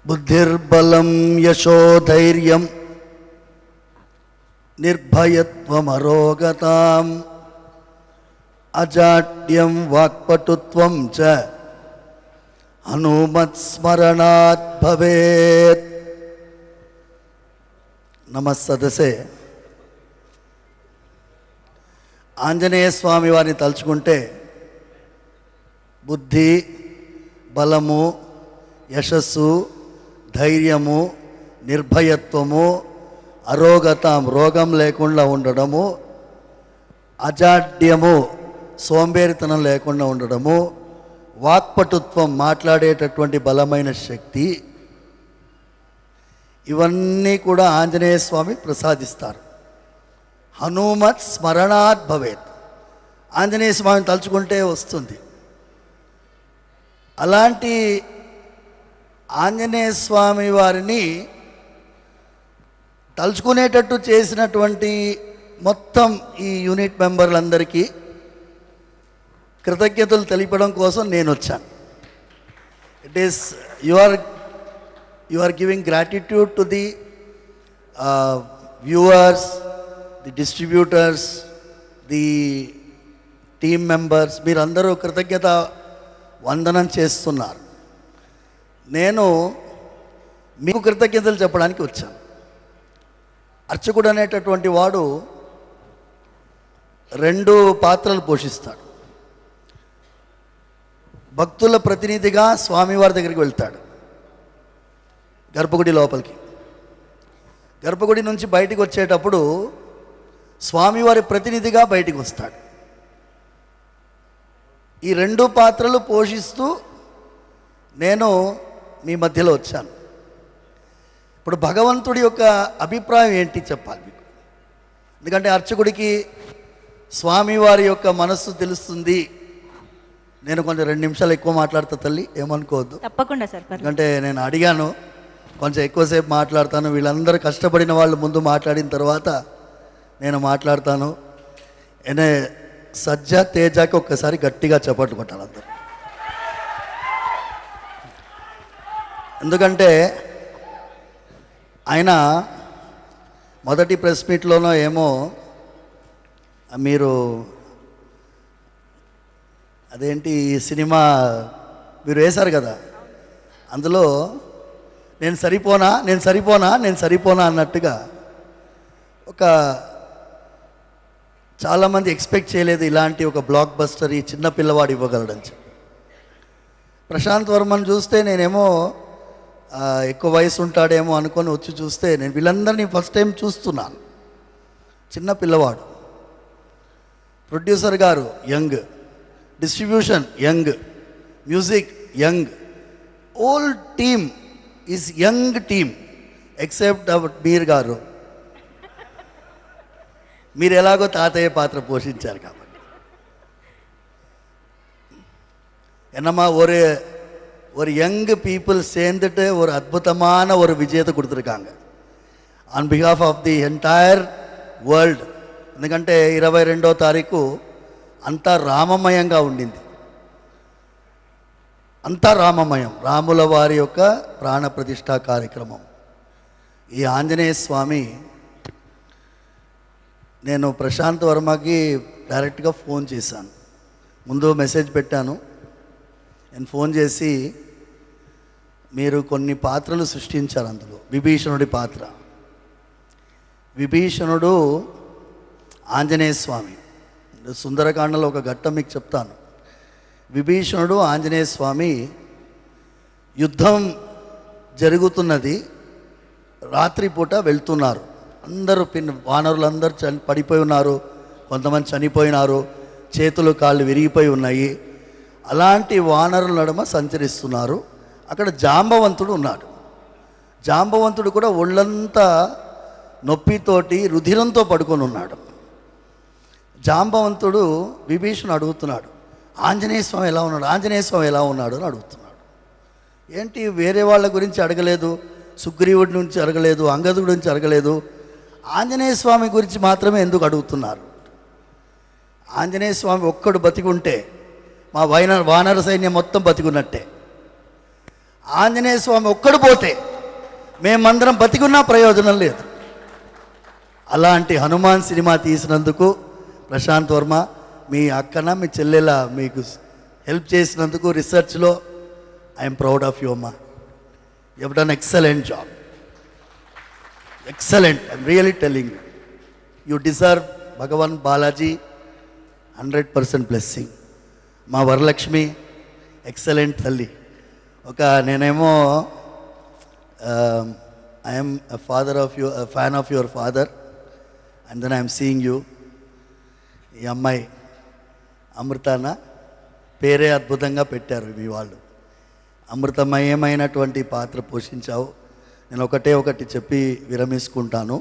బుద్ధిర్బలం యశోధైర్యం నిర్భయత్వమరోగతాం అజాడ్యం వాక్పటుత్వం చ హనుమత్స్మరణాత్ భవేత్. నమస్సదసే. ఆంజనేయ స్వామి వారిని తలుచుకుంటే బుద్ధి, బలము, యశస్సు, ధైర్యము, నిర్భయత్వము, అరోగతం రోగం లేకుండా ఉండడము, అజాడ్యము సోంబేరితనం లేకుండా ఉండడము, వాక్పటుత్వం మాట్లాడేటటువంటి బలమైన శక్తి, ఇవన్నీ కూడా ఆంజనేయ స్వామి ప్రసాదిస్తారు. హనుమత్ స్మరణాత్ భవేత్. ఆంజనేయ స్వామిని తలుచుకుంటే వస్తుంది. అలాంటి ఆంజనేయ స్వామి వారిని తలుచుకునేటట్టు చేసినటువంటి మొత్తం ఈ యూనిట్ మెంబర్లందరికీ కృతజ్ఞతలు తెలిపడం కోసం నేను వచ్చాను. It is you are giving gratitude to the viewers, the distributors, the team members. మీరందరూ కృతజ్ఞత వందనం చేస్తున్నారు. నేను మీకు కృతజ్ఞతలు చెప్పడానికి వచ్చాను. అర్చకుడు అనేటటువంటి వాడు 2 పాత్రలు పోషిస్తాడు. భక్తుల ప్రతినిధిగా స్వామివారి దగ్గరికి వెళ్తాడు, గర్భగుడి లోపలికి. గర్భగుడి నుంచి బయటికి వచ్చేటప్పుడు స్వామివారి ప్రతినిధిగా బయటికి వస్తాడు. ఈ 2 పాత్రలు పోషిస్తూ నేను మీ మధ్యలో వచ్చాను. ఇప్పుడు భగవంతుడి యొక్క అభిప్రాయం ఏంటి చెప్పాలి మీకు. ఎందుకంటే అర్చకుడికి స్వామివారి యొక్క మనస్సు తెలుస్తుంది. నేను కొంచెం 2 నిమిషాలు ఎక్కువ మాట్లాడతా తల్లి, ఏమనుకోవద్దు. తప్పకుండా సార్. ఎందుకంటే నేను అడిగాను, కొంచెం ఎక్కువసేపు మాట్లాడతాను. వీళ్ళందరూ కష్టపడిన వాళ్ళు ముందు మాట్లాడిన తర్వాత నేను మాట్లాడతాను. ఎనే సజ్జ తేజాకి ఒక్కసారి గట్టిగా చప్పట్లు కొట్టాలి అందరూ. ఎందుకంటే ఆయన మొదటి ప్రెస్ మీట్లోనో ఏమో మీరు అదేంటి ఈ సినిమా మీరు వేశారు కదా, అందులో నేను సరిపోనా అన్నట్టుగా ఒక చాలామంది ఎక్స్పెక్ట్ చేయలేదు ఇలాంటి ఒక బ్లాక్ బస్టర్ ఈ చిన్న పిల్లవాడు ఇవ్వగలడని చెప్పి. ప్రశాంత్ వర్మను చూస్తే నేనేమో ఎక్కువ వయసు ఉంటాడేమో అనుకొని వచ్చి చూస్తే నేను వీళ్ళందరినీ ఫస్ట్ టైం చూస్తున్నాను. చిన్న పిల్లవాడు, ప్రొడ్యూసర్ గారు young, distribution young, music young, all team is young team except Mir గారు. మీరు ఎలాగో తాతయ్య పాత్ర పోషించారు కాబట్టి. என்னம்மா ஒரு யங் பீப்புள் சேர்ந்துட்டு ஒரு அற்புதமான ஒரு விஜயத்தை கொடுத்துருக்காங்க on behalf of the entire world. ఎందుకంటే 22వ తారీఖు అంతా రామమయంగా ఉండింది. అంతా రామమయం, రాముల వారి యొక్క ప్రాణ ప్రతిష్ఠా కార్యక్రమం. ఈ ఆంజనేయ స్వామి, నేను ప్రశాంత్ వర్మకి డైరెక్ట్గా ఫోన్ చేశాను. ముందు మెసేజ్ పెట్టాను. నేను ఫోన్ చేసి, మీరు కొన్ని పాత్రలు సృష్టించారు, అందులో విభీషణుడి పాత్ర. విభీషణుడు ఆంజనేయ స్వామి. సుందరకాండలో ఒక ఘట్టం మీకు చెప్తాను. విభీషణుడు ఆంజనేయ స్వామి యుద్ధం జరుగుతున్నది, రాత్రిపూట వెళ్తున్నారు. అందరూ వానరులందరూ పడిపోయి ఉన్నారు, కొంతమంది చనిపోయినారు, చేతులు కాళ్ళు విరిగిపోయి ఉన్నాయి. అలాంటి వానరుల నడుమ సంచరిస్తున్నారు. అక్కడ జాంబవంతుడు ఉన్నాడు. జాంబవంతుడు కూడా ఒళ్ళంతా నొప్పితోటి రుధిరంతో పడుకొని ఉన్నాడు. జాంబవంతుడు విభీషణుడు అడుగుతున్నాడు, ఆంజనేయ స్వామి ఎలా ఉన్నాడు, ఆంజనేయ స్వామి ఎలా ఉన్నాడు అని అడుగుతున్నాడు. ఏంటి వేరే వాళ్ళ గురించి అడగలేదు, సుగ్రీవుడి నుంచి అడగలేదు, అంగదుడి గురించి అడగలేదు, ఆంజనేయ స్వామి గురించి మాత్రమే ఎందుకు అడుగుతున్నారు? ఆంజనేయ స్వామి ఒక్కడు బతికుంటే మా వానర సైన్యం మొత్తం బతికున్నట్టే. ఆంజనేయ స్వామి ఒక్కడు పోతే మేమందరం బతికున్నా ప్రయోజనం లేదు. అలాంటి హనుమాన్ సినిమా తీసినందుకు ప్రశాంత్ వర్మ, మీ అక్కన మీ చెల్లెల మీకు హెల్ప్ చేసినందుకు రీసెర్చ్లో ఐఎమ్ ప్రౌడ్ ఆఫ్ యూ అమ్మా. You have done excellent job, excellent. I'm really telling you, you deserve Bhagavan Balaji 100% blessing. మా వరలక్ష్మి ఎక్సలెంట్ తల్లి. నేనేమో I'm father of you, fan of your father, and then I'm seeing you. ఈ అమ్మాయి అమృతాన పేరే అద్భుతంగా పెట్టారు మీ వాళ్ళు. అమృతమయమైనటువంటి పాత్ర పోషించావు. నేను ఒకటి చెప్పి విరమించుకుంటాను.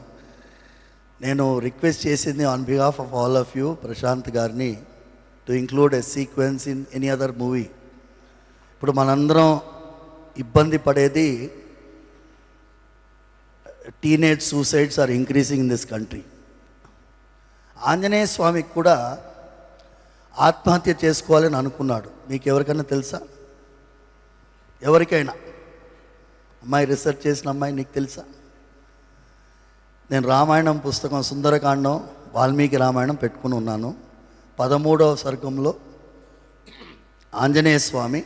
నేను రిక్వెస్ట్ చేసింది on behalf of all of you, Prashant గారిని, to include a sequence in any other movie. ఇప్పుడు మనందరం ఇబ్బంది పడేది teenage suicides are increasing in this country. Anjaneya స్వామికి కూడా ఆత్మహత్య చేసుకోవాలని అనుకున్నాడు. మీకు ఎవరికైనా తెలుసా? ఎవరికైనా? అమ్మాయి, రీసెర్చ్ చేసిన అమ్మాయి, నీకు తెలుసా? నేను రామాయణం పుస్తకం సుందరకాండం, వాల్మీకి రామాయణం పెట్టుకుని ఉన్నాను. 13వ సర్గంలో ఆంజనేయ స్వామి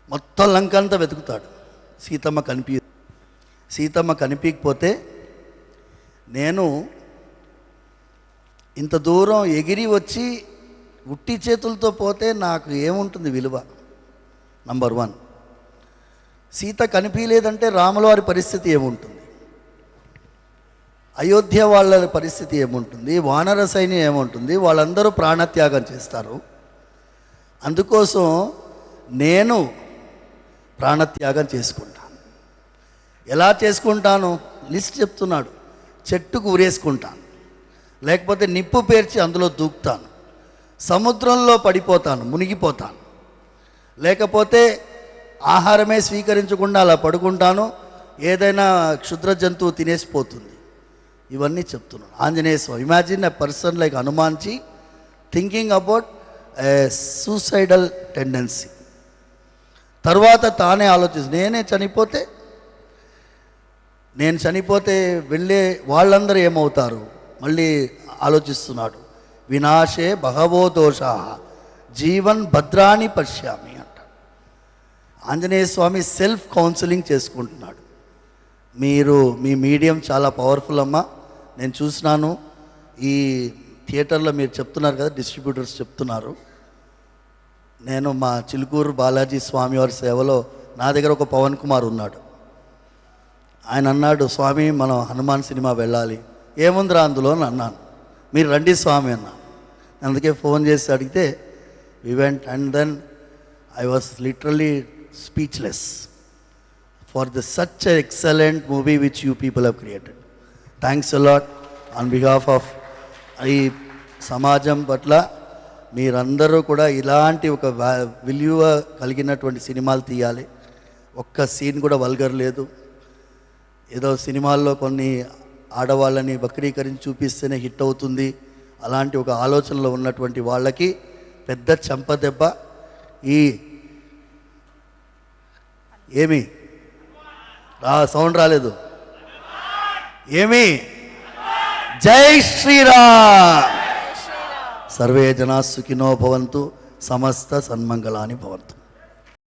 మొత్తం లంకంతా వెతుకుతాడు. సీతమ్మ కనిపించకపోతే, నేను ఇంత దూరం ఎగిరి వచ్చి ఉట్టి చేతులతో పోతే నాకు ఏముంటుంది విలువ? నంబర్ 1. సీత కనిపించలేదంటే రాముల వారి పరిస్థితి ఏముంటుంది? అయోధ్య వాళ్ళ పరిస్థితి ఏముంటుంది? వానర సైన్యం ఏముంటుంది? వాళ్ళందరూ ప్రాణత్యాగం చేస్తారు. అందుకోసం నేను ప్రాణత్యాగం చేసుకుంటాను. ఎలా చేసుకుంటాను? లిస్ట్ చెప్తున్నాడు. చెట్టుకు ఉరేసుకుంటాను, లేకపోతే నిప్పు పేర్చి అందులో దూకుతాను, సముద్రంలో పడిపోతాను, మునిగిపోతాను, లేకపోతే ఆహారమే స్వీకరించకుండా అలా పడుకుంటాను, ఏదైనా క్షుద్ర జంతువు తినేసిపోతుంది. ఇవన్నీ చెప్తున్నాను. Anjaneya Swami, imagine a person like Hanumanji thinking about a suicidal tendency. తర్వాత తానే నేనే చనిపోతే, నేను చనిపోతే వెళ్ళే వాళ్ళందరూ ఏమవుతారు? మళ్ళీ ఆలోచిస్తున్నాడు. వినాశే బహవో దోషా జీవన్ భద్రాని పశ్యామి అంటాడు. ఆంజనేయ స్వామి సెల్ఫ్ కౌన్సిలింగ్ చేసుకుంటున్నాడు. మీ మీడియం చాలా పవర్ఫుల్ అమ్మా. నేను చూసినాను ఈ థియేటర్లో, మీరు చెప్తున్నారు కదా, డిస్ట్రిబ్యూటర్స్ చెప్తున్నారు. నేను మా చిలుకూరు బాలాజీ స్వామి వారి సేవలో నా దగ్గర ఒక పవన్ కుమార్ ఉన్నాడు. ఆయన అన్నాడు, స్వామి మనం హనుమాన్ సినిమా వెళ్ళాలి. ఏముందిరా అందులో అని అన్నాను. మీరు రండి స్వామి అన్నా. అందుకే ఫోన్ చేసి అడిగితే we went, and then I was literally speechless for the such excellent movie which you people have created. Thanks a lot on behalf of ఈ సమాజం పట్ల. మీరందరూ కూడా ఇలాంటి ఒక విలువ కలిగినటువంటి సినిమాలు తీయాలి. ఒక్క సీన్ కూడా వల్గర్ లేదు. ఏదో సినిమాల్లో కొన్ని ఆడవాళ్ళని వక్రీకరించి చూపిస్తేనే హిట్ అవుతుంది, అలాంటి ఒక ఆలోచనలో ఉన్నటువంటి వాళ్ళకి పెద్ద చెంపదెబ్బ. ఏమి సౌండ్ రాలేదు? ఏమి? జై శ్రీరామ్. సర్వే జనా సుఖినో భవంతు, సమస్త సన్మంగళాని భవంతు.